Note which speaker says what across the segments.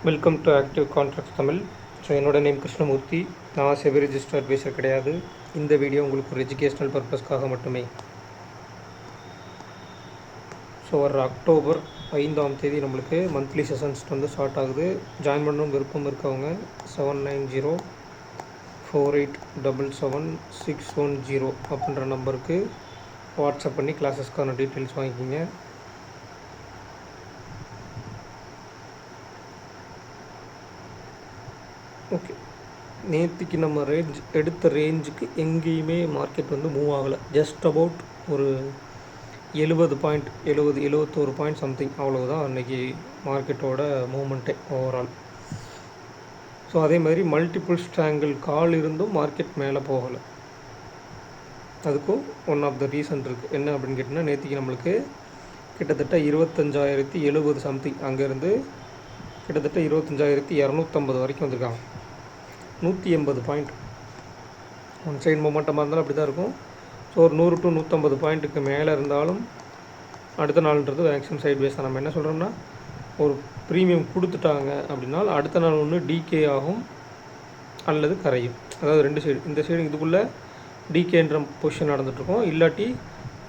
Speaker 1: Welcome to active contracts Tamil. So என்னோட name Krishnamurthy. நான் SEBI register advisor கிடையாது. இந்த வீடியோ உங்களுக்கு ஒரு எஜுகேஷ்னல் பர்பஸ்க்காக மட்டுமே. ஸோ வர அக்டோபர் 5ஆம் தேதி நம்மளுக்கு மந்த்லி செஷன்ஸ் வந்து ஸ்டார்ட் ஆகுது. ஜாயின் பண்ணணும் விருப்பம் இருக்கவங்க 7904877610 அப்படின்ற நம்பருக்கு வாட்ஸ்அப் பண்ணி கிளாஸஸ்க்கான டீட்டெயில்ஸ் வாங்கிக்கிங்க. ஓகே, நேற்றுக்கு நம்ம எடுத்த ரேஞ்சுக்கு எங்கேயுமே மார்க்கெட் வந்து மூவ் ஆகலை. ஜஸ்ட் அபவுட் ஒரு 71 பாயிண்ட் சம்திங், அவ்வளவுதான் அன்றைக்கி மார்க்கெட்டோட மூமெண்ட்டே ஓவரால். ஸோ அதே மாதிரி மல்டிபிள் ஸ்ட்ராங்கிள் கால் இருந்தும் மார்க்கெட் மேலே போகலை. அதுக்கும் ஒன் ஆஃப் த ரீசன் இருக்குது. என்ன அப்படின்னு கேட்டிங்கன்னா, நேற்றுக்கு நம்மளுக்கு கிட்டத்தட்ட 25,070 சம்திங், அங்கேருந்து கிட்டத்தட்ட 25,250 வரைக்கும் வந்திருக்காங்க. 180 பாயிண்ட் ஒன் சைடு மொமெண்டமாக இருந்தாலும் அப்படி தான் இருக்கும். ஸோ ஒரு 100 to 150 பாயிண்ட்டுக்கு மேலே இருந்தாலும் அடுத்த நாள்ன்றது மேக்ஸிமம் சைட் வேஸ் தான். நம்ம என்ன சொல்கிறோம்னா, ஒரு ப்ரீமியம் கொடுத்துட்டாங்க அப்படின்னா அடுத்த நாள் ஒன்று டிகே ஆகும் அல்லது கரையும். அதாவது ரெண்டு சைடு, இந்த சைடு இதுக்குள்ளே டிகேன்ற பொசிஷன் நடந்துகிட்ருக்கோம். இல்லாட்டி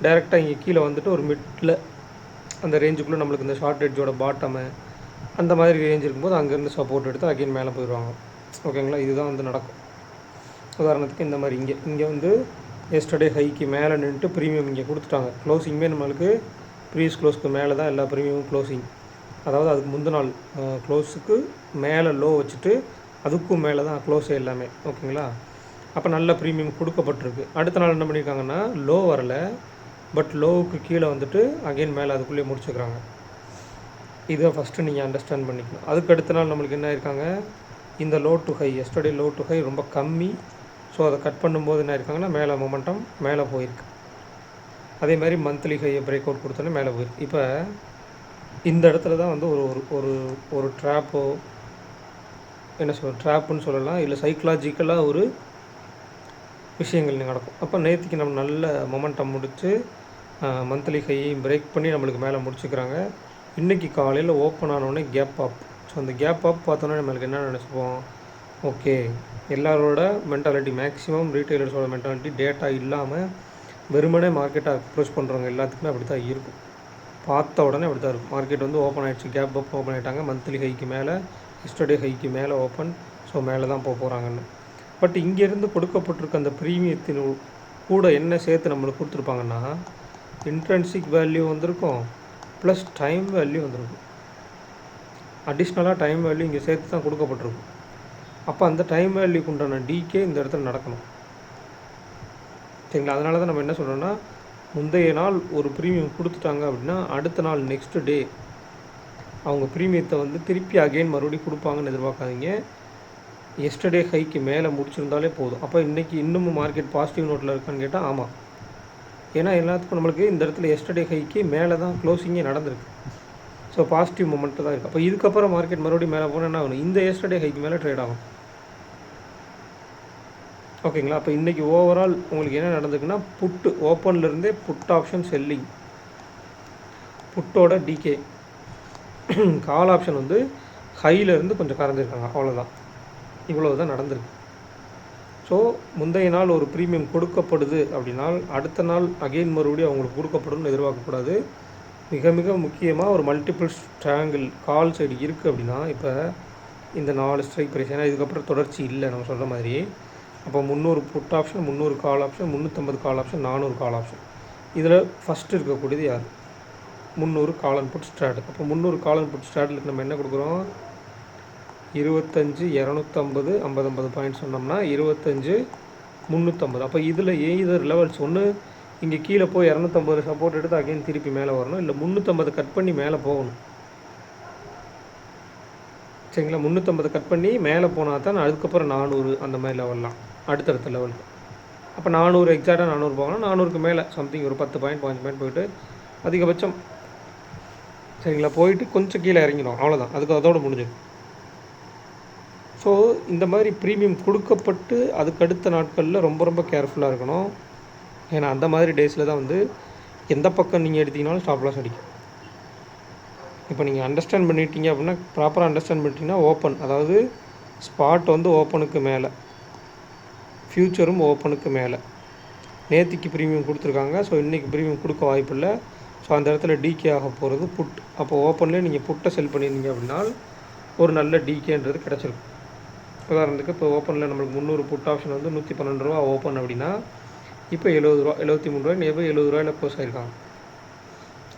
Speaker 1: டைரெக்டாக இங்கே கீழே வந்துட்டு ஒரு மிட்டில் அந்த ரேஞ்சுக்குள்ளே நம்மளுக்கு இந்த ஷார்ட் எட்ஜோட பாட்டமு அந்த மாதிரி ரேஞ்ச் இருக்கும்போது அங்கேருந்து சப்போர்ட் எடுத்து அகைன் மேலே போயிடுவாங்க. ஓகேங்களா, இதுதான் வந்து நடக்கும். உதாரணத்துக்கு இந்த மாதிரி இங்கே வந்து எஸ்டர்டே ஹைக்கு மேலே நின்றுட்டு ப்ரீமியம் இங்கே கொடுத்துட்டாங்க. க்ளோசிங்குமே நம்மளுக்கு ப்ரீவியஸ் க்ளோஸ்க்கு மேலே தான் எல்லா ப்ரீமியமும் க்ளோசிங். அதாவது அதுக்கு முந்தின நாள் க்ளோஸுக்கு மேலே லோ வச்சுட்டு அதுக்கும் மேலே தான் க்ளோஸே எல்லாமே. ஓகேங்களா, அப்போ நல்ல ப்ரீமியம் கொடுக்கப்பட்டிருக்கு. அடுத்த நாள் என்ன பண்ணியிருக்காங்கன்னா, லோ வரலை, பட் லோவுக்கு கீழே வந்துட்டு அகைன் மேலே அதுக்குள்ளேயே முடிச்சுக்கிறாங்க. இதை ஃபஸ்ட்டு நீங்கள் அண்டர்ஸ்டாண்ட் பண்ணிக்கணும். அதுக்கு அடுத்த நாள் நம்மளுக்கு என்ன இருக்காங்க, இந்த low to high, yesterday low to high ரொம்ப கம்மி. ஸோ அதை கட் பண்ணும்போது என்ன இருக்காங்கன்னா, மேலே மொமெண்டம் மேலே போயிருக்கு. அதே மாதிரி மந்த்லி ஹையை பிரேக் அவுட் கொடுத்தோன்னே மேலே போயிருக்கு. இப்போ இந்த இடத்துல தான் வந்து ஒரு ஒரு ஒரு ட்ராப்போ என்ன ட்ராப்புன்னு சொல்லலாம், இல்லை சைக்கலாஜிக்கலாக ஒரு விஷயங்கள் நடக்கும். அப்போ நேற்றுக்கு நம்ம நல்ல மொமெண்டம் முடித்து மந்த்லி ஹையையும் பிரேக் பண்ணி நம்மளுக்கு மேலே முடிச்சுக்கிறாங்க. இன்றைக்கி காலையில் ஓப்பன் ஆனோடனே கேப் அப். ஸோ அந்த கேப் அப் பார்த்தோன்னா நம்மளுக்கு என்ன நினச்சிப்போம், ஓகே எல்லாரோட மென்டாலிட்டி, மேக்ஸிமம் ரீட்டைலர்ஸோட மென்டாலிட்டி டேட்டா இல்லாமல் வெறுமனே மார்க்கெட்டை அப்ரோச் பண்ணுறவங்க எல்லாத்துக்குமே அப்படி தான் இருக்கும். பார்த்த உடனே அப்படி தான் இருக்கும். மார்க்கெட் வந்து ஓப்பன் ஆகிடுச்சு, கேப் அப் ஓப்பன் ஆகிட்டாங்க, மந்த்லி ஹைக்கு மேலே, எஸ்டர்டே ஹைக்கு மேலே ஓப்பன், ஸோ மேலே தான் போகிறாங்கன்னு. பட் இங்கேருந்து கொடுக்கப்பட்டிருக்க அந்த ப்ரீமியத்தின் கூட என்ன சேர்த்து நம்மளுக்கு கொடுத்துருப்பாங்கன்னா, இன்ட்ரென்சிக் வேல்யூ வந்திருக்கும், ப்ளஸ் டைம் வேல்யூ வந்திருக்கும். அடிஷ்னலாக டைம் வேல்யூ இங்கே சேர்த்து தான் கொடுக்கப்பட்டிருக்கும். அப்போ அந்த டைம் வேல்யூக்கு உண்டான டிகே இந்த இடத்துல நடக்கணும். சரிங்களா, அதனால தான் நம்ம என்ன சொல்கிறோன்னா, முந்தைய நாள் ஒரு ப்ரீமியம் கொடுத்துட்டாங்க அப்படின்னா அடுத்த நாள் நெக்ஸ்ட்டு டே அவங்க ப்ரீமியத்தை வந்து திருப்பி அகெயின் மறுபடியும் கொடுப்பாங்கன்னு எதிர்பார்க்காதீங்க. எஸ்டர்டே ஹைக்கு மேலே முடிச்சிருந்தாலே போதும். அப்போ இன்றைக்கி இன்னமும் மார்க்கெட் பாசிட்டிவ் நோட்டில் இருக்கான்னு கேட்டால் ஆமாம். ஏன்னா எல்லாத்துக்கும் நம்மளுக்கு இந்த இடத்துல எஸ்டர்டே ஹைக்கு மேலே தான் க்ளோசிங்கே நடந்திருக்கு. ஸோ பாசிட்டிவ் மொமெண்ட்டு தான் இருக்குது. அப்போ இதுக்கப்புறம் மார்க்கெட் மறுபடியும் மேலே போனால் என்ன ஆகணும், இந்த எஸ்டர்டே ஹைக்கு மேலே ட்ரேட் ஆகும். ஓகேங்களா, அப்போ இன்றைக்கி ஓவரால் உங்களுக்கு என்ன நடந்திருக்குன்னா, புட்டு ஓப்பன்லேருந்தே புட் ஆப்ஷன் செல்லிங், புட்டோட டிகே, கால் ஆப்ஷன் வந்து ஹையிலேருந்து கொஞ்சம் கறந்துருக்காங்க, அவ்வளோதான். இவ்வளவு தான் நடந்திருக்கு. ஸோ முந்தைய நாள் ஒரு ப்ரீமியம் கொடுக்கப்படுது அப்படின்னா அடுத்த நாள் அகெயின் மறுபடியும் அவங்களுக்கு கொடுக்கப்படும்னு எதிர்பார்க்கக்கூடாது. மிக மிக முக்கியமாக ஒரு மல்டிபிள் ஸ்ட்ராங்கிள் கால் சைடு இருக்குது அப்படின்னா, இப்போ இந்த 4 ஸ்ட்ரைக் ப்ரைஸ், ஏன்னா இதுக்கப்புறம் தொடர்ச்சி இல்லை நம்ம சொல்கிற மாதிரி. அப்போ 300 put option, 300 call option, 350 call option, 400 call option. இதில் ஃபஸ்ட்டு இருக்கக்கூடியது யார், 300 கால் அண்ட் புட் ஸ்ட்ராட். அப்போ 300 கால் அண்ட் புட் ஸ்ட்ராட்டிலுக்கு நம்ம என்ன கொடுக்குறோம், 25 250 50 பாயிண்ட் சொன்னோம்னா 25 350. அப்போ இதில் எய்தர் லெவல்ஸ் ஒன்று இங்கே கீழே போய் 250 சப்போர்ட் எடுத்து அகைன் திருப்பி மேலே வரணும், இல்லை 350 கட் பண்ணி மேலே போகணும். சரிங்களா, 350 கட் பண்ணி மேலே போனால் தான் அதுக்கப்புறம் 400 அந்த மாதிரி லெவல்லாம் அடுத்தடுத்த லெவலுக்கு. அப்போ 400 எக்ஸாக்டாக 400 போகணும், 400க்கு மேலே சம்திங் ஒரு 10 பாயிண்ட் 5 பாயிண்ட் போயிட்டு அதிகபட்சம் சரிங்களா போயிட்டு கொஞ்சம் கீழே இறங்கிடும், அவ்வளோதான். அதோடு முடிஞ்சிடும். ஸோ இந்த மாதிரி ப்ரீமியம் கொடுக்கப்பட்டு அதுக்கு அடுத்த நாட்களில் ரொம்ப ரொம்ப கேர்ஃபுல்லாக இருக்கணும். ஏன்னா அந்த மாதிரி டேஸில் தான் வந்து எந்த பக்கம் நீங்கள் எடுத்திங்கனாலும் ஸ்டாப் லாஸ் அடிக்கும். இப்போ நீங்கள் அண்டர்ஸ்டாண்ட் பண்ணிட்டீங்க அப்படின்னா, ப்ராப்பராக அண்டர்ஸ்டாண்ட் பண்ணிட்டீங்கன்னா ஓப்பன், அதாவது ஸ்பாட் வந்து ஓப்பனுக்கு மேலே, ஃப்யூச்சரும் ஓப்பனுக்கு மேலே. நேற்றுக்கு ப்ரீமியம் கொடுத்துருக்காங்க, ஸோ இன்றைக்கி ப்ரீமியம் கொடுக்க வாய்ப்பு இல்லை. ஸோ அந்த இடத்துல டிகே ஆக போகிறது புட். அப்போ ஓப்பன்லேயே நீங்கள் புட்டை செல் பண்ணியிருந்தீங்க அப்படின்னா ஒரு நல்ல டிகேன்றது கிடச்சிருக்கும். உதாரணத்துக்கு இப்போ ஓப்பனில் நம்மளுக்கு 300 புட் ஆப்ஷன் வந்து 112 ரூபா ஓப்பன் அப்படின்னா, இப்போ 70 ரூபா, 73 ரூபாய், நியர்பை 70 ரூபாயில் க்ளோஸ் ஆகிருக்காங்க.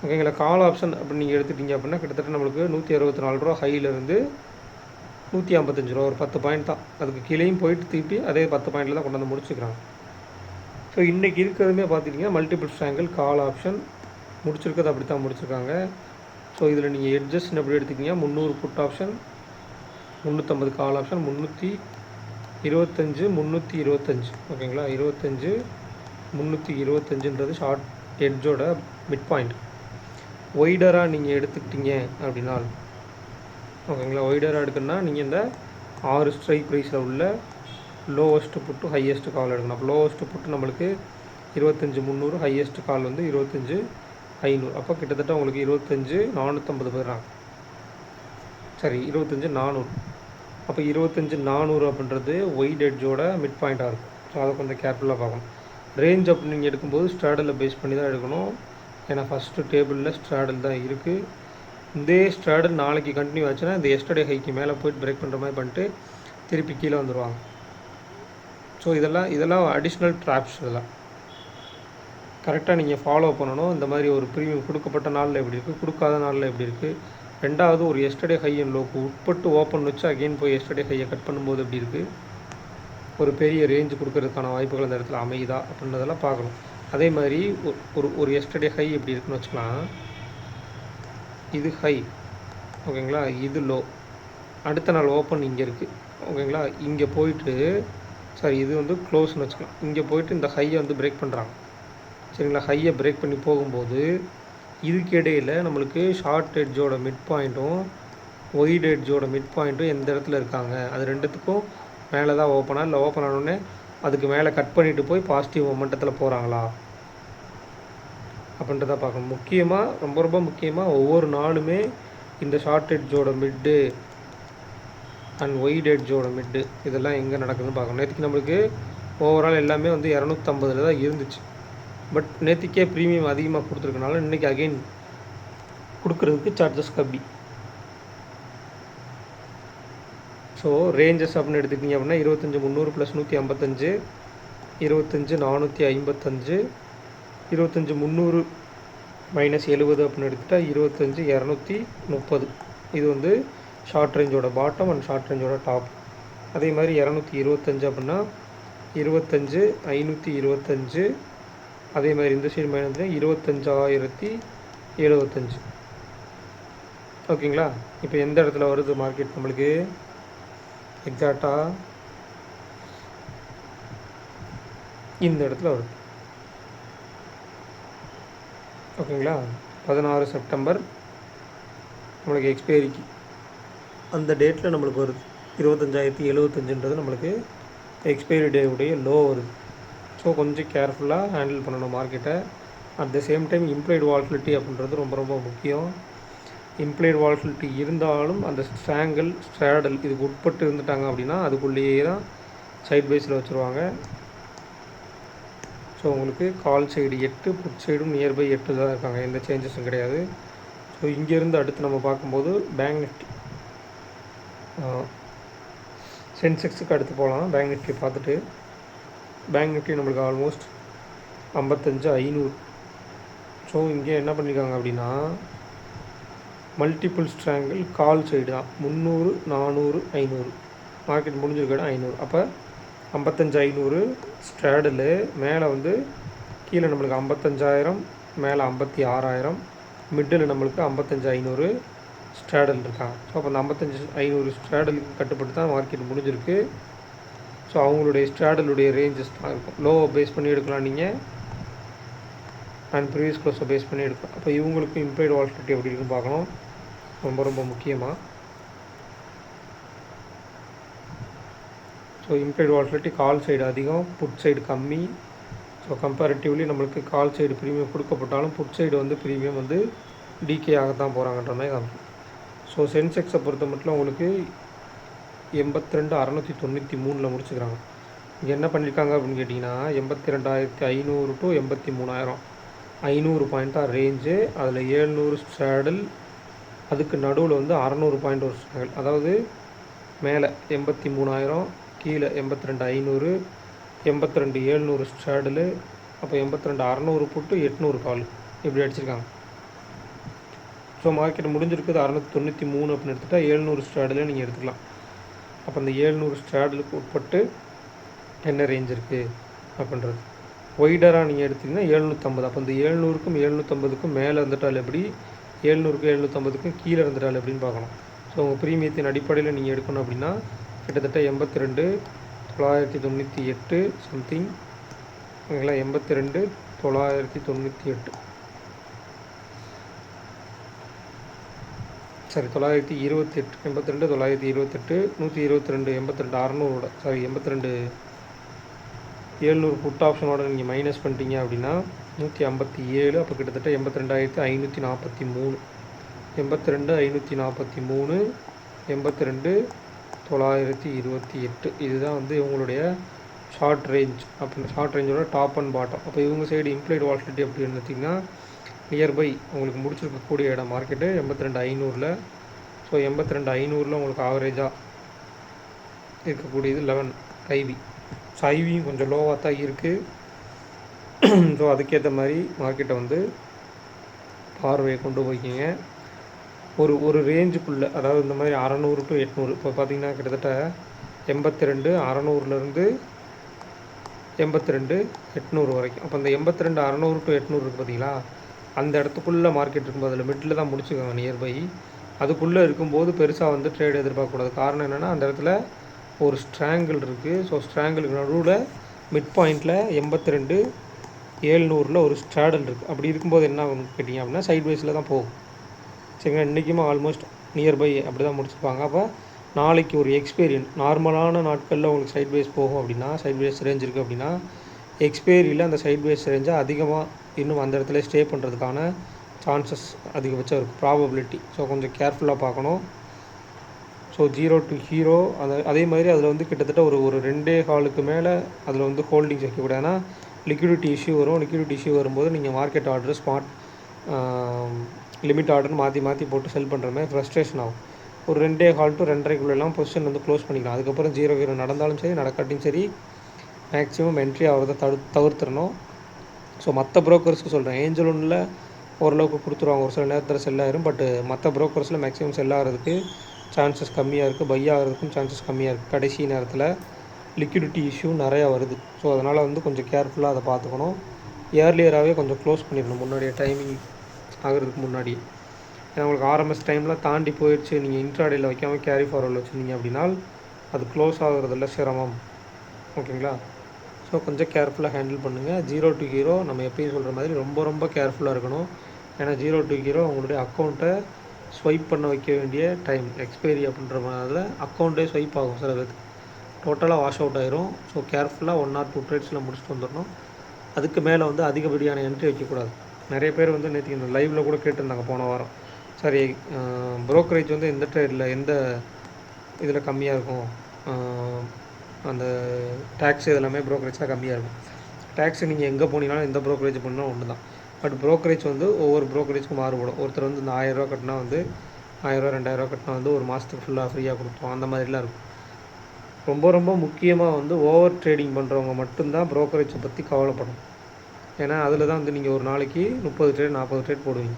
Speaker 1: ஓகேங்களா. கால் ஆப்ஷன் அப்படின்னு நீங்கள் எடுத்துட்டீங்க அப்படின்னா கிட்டத்தட்ட நம்மளுக்கு 164 ரூபா ஹையிலேருந்து 155 ரூபா, ஒரு 10 பாயிண்ட் தான். அதுக்கு கீழேயும் போயிட்டு திருப்பி அதே 10 பாயிண்டில் தான் கொண்டு வந்து முடிச்சுக்கிறாங்க. ஸோ இன்றைக்கி இருக்கிறதுமே பார்த்துட்டிங்கன்னா மல்டிபிள் ஸ்ட்ராங்கிள் கால் ஆப்ஷன் முடிச்சிருக்கிறது அப்படி தான் முடிச்சிருக்காங்க. ஸோ இதில் நீங்கள் எட்ஜஸ்ட்னு எப்படி எடுத்துக்கிங்க, 300 புட் ஆப்ஷன், 350 கால் ஆப்ஷன், 325, 325. ஓகேங்களா. 25, 325ன்றது ஷார்ட் எட்ஜோட மிட் பாயிண்ட். ஒய்டராக நீங்கள் எடுத்துக்கிட்டீங்க அப்படின்னா, ஓகேங்களா, ஒய்டராக எடுக்கணும்னா நீங்கள் இந்த 6 ஸ்ட்ரைக் ப்ரைஸில் உள்ள லோவஸ்ட்டு புட்டு ஹையஸ்ட்டு கால் எடுக்கணும். அப்போ லோவஸ்ட்டு புட்டு நம்மளுக்கு 25,300, ஹையஸ்ட்டு கால் வந்து 25,500. அப்போ கிட்டத்தட்ட உங்களுக்கு 25,450 போயிடுறாங்க. சரி, 25,400. அப்போ 25,400 அப்படின்றது ஒயிட் எட்ஜோட மிட் பாயிண்ட்டாக இருக்கும். ஸோ அதை கொஞ்சம் கேர்ஃபுல்லாக பார்க்கணும். ரேஞ்ச் அப்படி நீங்கள் எடுக்கும்போது ஸ்ட்ராடலில் பேஸ் பண்ணி தான் எடுக்கணும். ஏன்னா ஃபஸ்ட்டு டேபிளில் ஸ்ட்ராடல் தான் இருக்குது. இந்த ஸ்ட்ராடல் நாளைக்கு கண்டினியூ ஆச்சுன்னா இந்த எஸ்டர்டே ஹைக்கு மேலே போய்ட்டு பிரேக் பண்ணுற மாதிரி பண்ணிட்டு திருப்பி கீழே வந்துடுவாங்க. ஸோ இதெல்லாம் அடிஷ்னல் ட்ராப்ஸ். இதெல்லாம் கரெக்டாக நீங்கள் ஃபாலோ பண்ணணும். இந்த மாதிரி ஒரு ப்ரீமியம் கொடுக்கப்பட்ட நாளில் எப்படி இருக்குது, கொடுக்காத நாளில் எப்படி இருக்குது, ரெண்டாவது ஒரு எஸ்டர்டே ஹை அண்ட் லோக்கு உட்பட்டு ஓப்பன் வச்சு அகெயின் போய் எஸ்டர்டே ஹையை கட் பண்ணும்போது எப்படி இருக்குது, ஒரு பெரிய ரேஞ்சு கொடுக்கறதுக்கான வாய்ப்புகள் அந்த இடத்துல அமையுதா அப்படின்றதெல்லாம் பார்க்கணும். அதே மாதிரி ஒரு எஸ்டர்டே ஹை எப்படி இருக்குன்னு வச்சுக்கலாம். இது ஹை, ஓகேங்களா, இது லோ. அடுத்த நாள் ஓப்பன் இங்கே இருக்குது, ஓகேங்களா. இங்கே போயிட்டு சாரி, இது வந்து க்ளோஸ்னு வச்சுக்கலாம். இங்கே போயிட்டு இந்த ஹையை வந்து பிரேக் பண்ணுறாங்க, சரிங்களா. ஹையை பிரேக் பண்ணி போகும்போது இதுக்கு இடையில் நம்மளுக்கு ஷார்ட் எட்ஜோட மிட் பாயிண்ட்டும் ஒயிட் எட்ஜோட மிட் பாயிண்ட்டும் எந்த இடத்துல இருக்காங்க, அது ரெண்டுத்துக்கும் மேலே தான் ஓப்பனாக, இல்லை ஓப்பன் ஆனோடனே அதுக்கு மேலே கட் பண்ணிவிட்டு போய் பாசிட்டிவ் மொமெண்டத்தில் போகிறாங்களா அப்படின்றத பார்க்கணும். முக்கியமாக, ரொம்ப ரொம்ப முக்கியமாக, ஒவ்வொரு நாளுமே இந்த ஷார்ட் எட்ஜோட மிட்டு அண்ட் ஒயிட் எட்ஜோட மிட்டு இதெல்லாம் எங்கே நடக்குதுன்னு பார்க்கணும். நேற்றுக்கு நம்மளுக்கு ஓவரால் எல்லாமே வந்து 250 தான் இருந்துச்சு. பட் நேற்றுக்கே ப்ரீமியம் அதிகமாக கொடுத்துருக்கனால இன்றைக்கி அகெயின் கொடுக்குறதுக்கு சார்ஜஸ் கம்மி. ஸோ ரேஞ்சஸ் அப்படின்னு எடுத்துக்கிட்டிங்க அப்படின்னா 25,300 + 155, 25,455, 25,300 - 70 அப்படின்னு எடுத்துகிட்டா 25,230. இது வந்து ஷார்ட் ரேஞ்சோட பாட்டம் அண்ட் ஷார்ட் ரேஞ்சோட டாப். அதே மாதிரி 225 அப்படின்னா 25,525. அதே மாதிரி இந்த சைடு மைனஸ் 25,075. ஓகேங்களா. இப்போ எந்த இடத்துல வருது மார்க்கெட் நம்மளுக்கு எக்ஸாக்டாக இந்த இடத்துல வருது. ஓகேங்களா. 16 செப்டம்பர் நம்மளுக்கு எக்ஸ்பைரிக்கு அந்த டேட்டில் நம்மளுக்கு வருது 25,075ன்றது நம்மளுக்கு எக்ஸ்பைரி டே உடைய லோ வருது. ஸோ கொஞ்சம் கேர்ஃபுல்லாக ஹேண்டில் பண்ணணும் மார்க்கெட்டை. At the same time implied volatility அப்படின்றது ரொம்ப ரொம்ப முக்கியம். இம்ப்ளைடு வால்டிலிட்டி இருந்தாலும் அந்த ஸ்ட்ராடல் இதுக்கு உட்பட்டு இருந்துட்டாங்க அப்படின்னா அதுக்குள்ளேயே தான் சைட் பேஸில் வச்சுருவாங்க. ஸோ உங்களுக்கு கால் சைடு 8, புட் சைடும் நியர்பை 8 தான் இருக்காங்க, எந்த சேஞ்சஸும் கிடையாது. ஸோ இங்கேருந்து அடுத்து நம்ம பார்க்கும்போது பேங்க் நிஃப்டி, சென்செக்ஸுக்கு அடுத்து போகலாம். பேங்க் நிஃப்டி பார்த்துட்டு, பேங்க் நிஃப்டி நம்மளுக்கு ஆல்மோஸ்ட் 55,500. ஸோ இங்கே என்ன பண்ணியிருக்காங்க அப்படின்னா மல்டிபிள் ஸ்ட்ராங்கிள் கால் சைடு தான் 300, 400, 500. மார்க்கெட் முடிஞ்சிருக்கா 500. அப்போ 55,500 ஸ்ட்ராடலு மேலே வந்து கீழே நம்மளுக்கு 55,000, மேலே 56,000, மிட்டில் நம்மளுக்கு 55,500 ஸ்ட்ராடல் இருக்காங்க. ஸோ அப்போ அந்த 55,500 ஸ்ட்ராடலுக்கு கட்டுப்பட்டு தான் மார்க்கெட் முடிஞ்சிருக்கு. ஸோ அவங்களுடைய ஸ்ட்ராடலுடைய ரேஞ்சஸ் தான் இருக்கும். லோவை பேஸ் பண்ணி எடுக்கலாம் நீங்கள், அண்ட் ப்ரீவியஸ் க்ளோஸை பேஸ் பண்ணி எடுக்கலாம். அப்போ இவங்களுக்கு இம்ப்ளைடு வால்டிலிட்டி எப்படி இருக்குன்னு பார்க்கணும், ரொம்ப ரொம்ப முக்கியமாக. So implied volatility call side அதிகம், புட் சைடு கம்மி. ஸோ கம்பேரிட்டிவ்லி நம்மளுக்கு கால் சைடு ப்ரீமியம் கொடுக்கப்பட்டாலும் புட் சைடு வந்து ப்ரீமியம் வந்து டிகே ஆகத்தான் போகிறாங்கன்ற மாதிரி காமிக்கும். ஸோ சென்செக்ஸை பொறுத்த மட்டும் உங்களுக்கு 82,693 முடிச்சுக்கிறாங்க. இங்கே என்ன பண்ணியிருக்காங்க அப்படின்னு கேட்டிங்கன்னா 82,500 டு 83,000 500 பாயிண்ட் தான் ரேஞ்சு. அதில் 700 ஸ்ட்ராடல், அதுக்கு நடுவில் வந்து 600 பாயிண்ட் ஒரு ஸ்ட்ராடல். அதாவது மேலே 83,000, கீழே 82,500, 82,700 ஸ்ட்ராடலு, அப்போ 82,600 போட்டு 800 கால் இப்படி அடிச்சிருக்காங்க. ஸோ மார்க்கெட் முடிஞ்சிருக்குது 693 அப்படின்னு எடுத்துகிட்டா 700 ஸ்ட்ராடலே நீங்கள் எடுத்துக்கலாம். அப்போ அந்த 700 ஸ்ட்ராடலுக்கு உட்பட்டு என்ன ரேஞ்ச் இருக்குது அப்படின்றது. ஒய்டராக நீங்கள் எடுத்திங்கன்னா 750. அப்போ இந்த 700க்கும் 750க்கும் மேலே இருந்துட்டால் எப்படி, 700க்கும் 750க்கும் கீழே இருந்துட்டால் எப்படின்னு பார்க்கணும். ஸோ உங்கள் ப்ரீமியத்தின் அடிப்படையில் நீங்கள் எடுக்கணும் அப்படின்னா கிட்டத்தட்ட 82,998 சம்திங், ஓகேங்களா. 82,998 சாரி 928, 82,928, 122, 82,600 சாரி 82,700 புட் ஆப்ஷனோட நீங்கள் மைனஸ் பண்ணிட்டீங்க அப்படின்னா 157. அப்போ கிட்டத்தட்ட 82,543, 82,543, 82,928. இதுதான் வந்து இவங்களுடைய ஷார்ட் ரேஞ்ச். அப்படின்னு ஷார்ட் ரேஞ்சோட டாப் அண்ட் பாட்டம். அப்போ இவங்க சைடு இம்ப்ளைடு வாலிடிட்டி எப்படி இருந்துச்சிங்கன்னா நியர்பை உங்களுக்கு முடிச்சிருக்கக்கூடிய இடம் மார்க்கெட்டு 82,500. ஸோ 82,500 உங்களுக்கு ஆவரேஜாக இருக்கக்கூடியது 11 ஐவி. ஸோ ஐவியும் கொஞ்சம் லோவாக தான் இருக்குது. ஸோ அதுக்கேற்ற மாதிரி மார்க்கெட்டை வந்து பார்வையை கொண்டு போய்க்கிங்க. ஒரு ரேஞ்சுக்குள்ளே, அதாவது இந்த மாதிரி 600 டு 800. இப்போ பார்த்தீங்கன்னா கிட்டத்தட்ட 82,600லேருந்து 82,800 வரைக்கும். அப்போ அந்த 82,600 டு 800 இருக்குது பார்த்தீங்களா, அந்த இடத்துக்குள்ளே மார்க்கெட் இருக்கும்போது அதில் மிட்டில் தான் முடிச்சுக்கோங்க நியர்பை. அதுக்குள்ளே இருக்கும்போது பெருசாக வந்து ட்ரேட் எதிர்பார்க்கக்கூடாது. காரணம் என்னென்னா அந்த இடத்துல ஒரு ஸ்ட்ராங்கிள் இருக்குது. ஸோ ஸ்ட்ராங்கிளுக்கு நடுவில் மிட் பாயிண்டில் 82,700 ஒரு ஸ்ட்ராடல் இருக்குது. அப்படி இருக்கும்போது என்ன ஆகும் கேட்டிங்க அப்படின்னா சைட் வைஸில் தான் போகும். சரிங்களா. இன்றைக்குமே ஆல்மோஸ்ட் நியர்பை அப்படி தான் முடிச்சுருப்பாங்க. அப்போ நாளைக்கு ஒரு எக்ஸ்பீரியன் நார்மலான நாட்களில் உங்களுக்கு சைட் வைஸ் போகும் அப்படின்னா, சைட் வைஸ் ரேஞ்ச் இருக்குது அப்படின்னா, எக்ஸ்பைரியில் அந்த சைட் வைஸ் ரேஞ்சை அதிகமாக இன்னும் அந்த இடத்துல ஸ்டே பண்ணுறதுக்கான சான்சஸ் அதிகபட்சம் இருக்குது, ப்ராபபிலிட்டி. ஸோ கொஞ்சம் கேர்ஃபுல்லாக பார்க்கணும். ஸோ 0 to ஹீரோ அதே மாதிரி அதில் வந்து கிட்டத்தட்ட ஒரு 2 காலுக்கு மேலே அதில் வந்து ஹோல்டிங்ஸ் வைக்கக்கூடாது. ஏன்னா லிக்விடிட்டி இஷ்யூ வரும். லிக்விடிட்டி இஷ்யூ வரும்போது நீங்கள் மார்க்கெட் ஆர்டர் ஸ்மார்ட் லிமிட் ஆர்டர்னு மாற்றி போட்டு செல் பண்ணுற மாதிரி ஃப்ரஸ்ட்ரேஷன் ஆகும். ஒரு 2 கால் டு 2.5 பொசிஷன் வந்து க்ளோஸ் பண்ணிக்கலாம். அதுக்கப்புறம் 0 நடந்தாலும் சரி நடக்காட்டியும் சரி மேக்ஸிமம் என்ட்ரி ஆகிறத தவிர்த்துடணும். ஸோ மற்ற ப்ரோக்கர்ஸ்க்கு சொல்கிறேன், ஏஞ்சல் ஒன்றில் ஓரளவுக்கு கொடுத்துருவாங்க, ஒரு சில நேரத்தில் செல் ஆகிரும். பட் மற்ற ப்ரோக்கர்ஸில் மேக்ஸிமம் செல் ஆகிறதுக்கு சான்சஸ் கம்மியாக இருக்குது, பை ஆகிறதுக்கும் சான்சஸ் கம்மியாக இருக்குது. கடைசி நேரத்தில் லிக்விடிட்டி இஷ்யூ நிறையா வருது. ஸோ அதனால் வந்து கொஞ்சம் கேர்ஃபுல்லாக அதை பார்த்துக்கணும். ஏர்லியராகவே கொஞ்சம் க்ளோஸ் பண்ணிடணும், முன்னாடியே டைமிங் ஆகிறதுக்கு முன்னாடி. ஏன்னா உங்களுக்கு ஆர்எம்எஸ் டைமில் தாண்டி போயிடுச்சு, நீங்கள் இன்ட்ராடேயில் வைக்காமல் கேரி ஃபார்வர்டில் வச்சுருந்தீங்க அப்படின்னா அது க்ளோஸ் ஆகுறதில்ல சிரமம். ஓகேங்களா. ஸோ கொஞ்சம் கேர்ஃபுல்லாக ஹேண்டில் பண்ணுங்கள். 0 to ஹீரோ நம்ம எப்பயும் சொல்கிற மாதிரி ரொம்ப கேர்ஃபுல்லாக இருக்கணும். ஏன்னா 0 to ஹீரோ உங்களுடைய அக்கௌண்ட்டை ஸ்வைப் பண்ண வைக்க வேண்டிய டைம் எக்ஸ்பைரி அப்படின்றதுனால அக்கௌண்ட்டே ஸ்வைப் ஆகும், சில பேருக்கு டோட்டலாக வாஷ் அவுட் ஆகிரும். ஸோ கேர்ஃபுல்லாக 1 or 2 ட்ரேட்ஸில் முடிச்சுட்டு வந்துடணும். அதுக்கு மேலே வந்து அதிகப்படியான என்ட்ரி வைக்கக்கூடாது. நிறைய பேர் வந்து நேற்று இந்த லைவில் கூட கேட்டிருந்தாங்க போன வாரம், சரி ப்ரோக்கரேஜ் வந்து எந்த ட்ரேடில் எந்த இதில் கம்மியாக இருக்கும், அந்த டேக்ஸ் இதெல்லாமே ப்ரோக்கரேஜ் தான் கம்மியாக இருக்கும். டேக்ஸ் நீங்கள் எங்கே போனீங்கனாலும் எந்த ப்ரோக்கரேஜ் பண்ணாலும் ஒன்று தான். பட் ப்ரோக்கரேஜ் வந்து ஒவ்வொரு ப்ரோக்கரேஜுக்கும் மாறுபடும். ஒருத்தர் வந்து இந்த 1000 ரூபா கட்டினா வந்து 1000 ரூபா 2000 ரூபா கட்டினா வந்து ஒரு மாதத்துக்கு ஃபுல்லாக ஃப்ரீயாக கொடுப்போம், அந்த மாதிரிலாம் இருக்கும். ரொம்ப முக்கியமாக வந்து ஓவர் ட்ரேடிங் பண்ணுறவங்க மட்டும்தான் ப்ரோக்கரேஜை பற்றி கவலைப்படும். ஏன்னா அதில் தான் வந்து நீங்கள் ஒரு நாளைக்கு 30 ட்ரேட் 40 ட்ரேட் போடுவீங்க.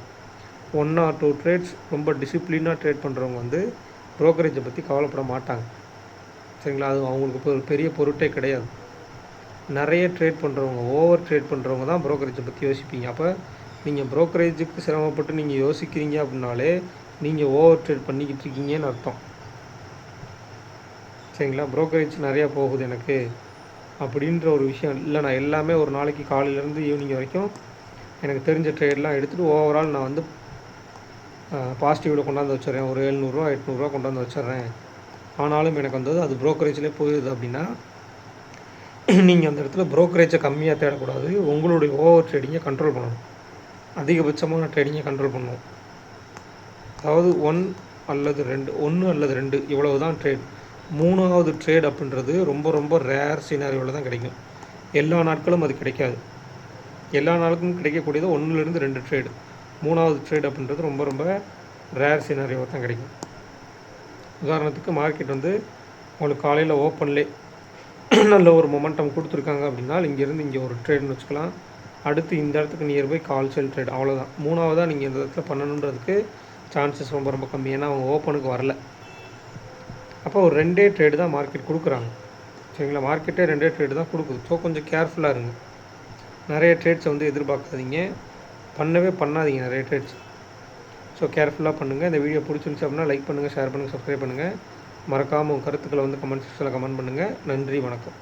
Speaker 1: 1 or 2 ட்ரேட்ஸ் ரொம்ப டிசிப்ளினாக ட்ரேட் பண்ணுறவங்க வந்து ப்ரோக்கரேஜை பற்றி கவலைப்பட மாட்டாங்க. சரிங்களா. அது அவங்களுக்கு ஒரு பெரிய பொருட்டே கிடையாது. நிறைய ட்ரேட் பண்ணுறவங்க, ஓவர் ட்ரேட் பண்ணுறவங்க தான் ப்ரோக்கரேஜை பற்றி யோசிப்பீங்க. அப்போ நீங்கள் ப்ரோக்கரேஜுக்கு சிரமப்பட்டு நீங்கள் யோசிக்கிறீங்க அப்படின்னாலே நீங்கள் ஓவர் ட்ரேட் பண்ணிக்கிட்டு இருக்கீங்கன்னு அர்த்தம். சரிங்களா. ப்ரோக்கரேஜ் நிறையா போகுது எனக்கு அப்படின்ற ஒரு விஷயம் இல்லை. நான் எல்லாமே ஒரு நாளைக்கு காலையிலேருந்து ஈவினிங் வரைக்கும் எனக்கு தெரிஞ்ச ட்ரேட்லாம் எடுத்துகிட்டு ஓவரால் நான் வந்து பாசிட்டிவில் கொண்டாந்து வச்சிட்றேன், ஒரு 700 800 கொண்டாந்து வச்சிட்றேன். ஆனாலும் எனக்கு வந்தது அது ப்ரோக்கரேஜ்லேயே போயிடுது அப்படின்னா நீங்கள் அந்த இடத்துல ப்ரோக்கரேஜை கம்மியாக தேடக்கூடாது, உங்களுடைய ஓவர் ட்ரேடிங்கை கண்ட்ரோல் பண்ணணும், அதிகபட்சமான ட்ரேடிங்கை கண்ட்ரோல் பண்ணணும். அதாவது அல்லது 2 1 அல்லது 2 இவ்வளவு தான் ட்ரேட். 3வது ட்ரேட் அப்படின்றது ரொம்ப ரொம்ப ரேர் சினாரியோவில் தான் கிடைக்கும். எல்லா நாட்களும் அது கிடைக்காது. எல்லா நாளுக்கும் கிடைக்கக்கூடியது 1லேருந்து 2 ட்ரேடு. 3வது ட்ரேட் அப்படின்றது ரொம்ப ரொம்ப ரேர் சினாரியோவில் தான் கிடைக்கும். உதாரணத்துக்கு மார்க்கெட் வந்து உங்களுக்கு காலையில் ஓப்பன்லே நல்ல ஒரு மொமெண்டம் கொடுத்துருக்காங்க அப்படின்னா இங்கேருந்து இங்கே ஒரு ட்ரேட்னு வச்சுக்கலாம். அடுத்து இந்த இடத்துக்கு நியர்பை கால் செல் ட்ரேட், அவ்வளோதான். 3வதாக நீங்கள் இந்த இடத்துல பண்ணணுன்றதுக்கு சான்சஸ் ரொம்ப ரொம்ப கம்மி. ஏன்னா அவங்க ஓப்பனுக்கு வரல. அப்போ ஒரு 2 ட்ரேடு தான் மார்க்கெட் கொடுக்குறாங்க. சரிங்களா, மார்க்கெட்டே 2 ட்ரேடு தான் கொடுக்குது. ஸோ கொஞ்சம் கேர்ஃபுல்லாக இருங்க. நிறைய ட்ரேட்ஸை வந்து எதிர்பார்க்காதீங்க, பண்ணாதீங்க நிறைய ட்ரேட்ஸ். ஸோ கேர்ஃபுல்லாக பண்ணுங்கள். இந்த வீடியோ பிடிச்சிருந்துச்சு அப்படின்னா லைக் பண்ணுங்கள், ஷேர் பண்ணுங்கள், சப்ஸ்கிரைப் பண்ணுங்கள். மறக்காமல் உங்கள் கருத்துக்களை வந்து கமெண்ட் செக்ஷனில் கமெண்ட் பண்ணுங்கள். நன்றி, வணக்கம்.